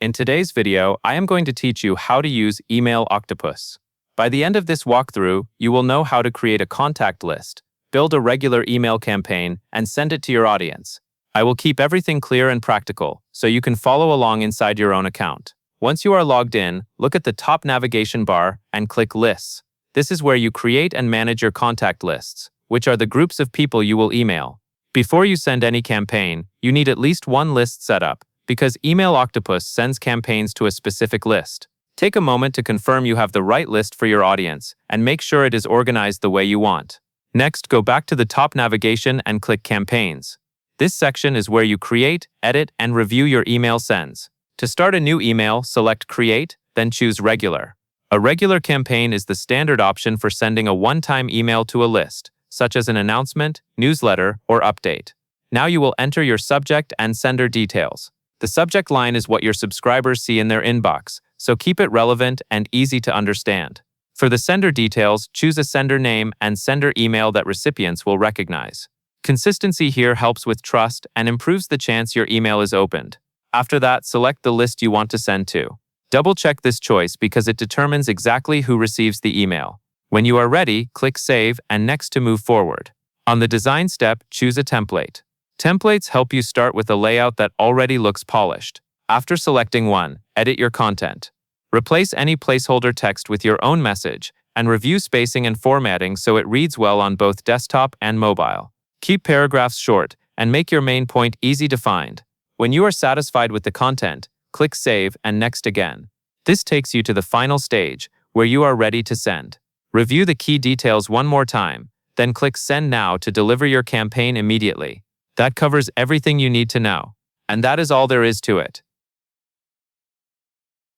In today's video, I am going to teach you how to use Email Octopus. By the end of this walkthrough, you will know how to create a contact list, build a regular email campaign, and send it to your audience. I will keep everything clear and practical, so you can follow along inside your own account. Once you are logged in, look at the top navigation bar and click Lists. This is where you create and manage your contact lists, which are the groups of people you will email. Before you send any campaign, you need at least one list set up, because Email Octopus sends campaigns to a specific list. Take a moment to confirm you have the right list for your audience, and make sure it is organized the way you want. Next, go back to the top navigation and click Campaigns. This section is where you create, edit, and review your email sends. To start a new email, select Create, then choose Regular. A regular campaign is the standard option for sending a one-time email to a list, such as an announcement, newsletter, or update. Now you will enter your subject and sender details. The subject line is what your subscribers see in their inbox, so keep it relevant and easy to understand. For the sender details, choose a sender name and sender email that recipients will recognize. Consistency here helps with trust and improves the chance your email is opened. After that, select the list you want to send to. Double-check this choice because it determines exactly who receives the email. When you are ready, click Save and Next to move forward. On the design step, choose a template. Templates help you start with a layout that already looks polished. After selecting one, edit your content. Replace any placeholder text with your own message, and review spacing and formatting so it reads well on both desktop and mobile. Keep paragraphs short, and make your main point easy to find. When you are satisfied with the content, click Save and Next again. This takes you to the final stage, where you are ready to send. Review the key details one more time, then click Send Now to deliver your campaign immediately. That covers everything you need to know. And that is all there is to it.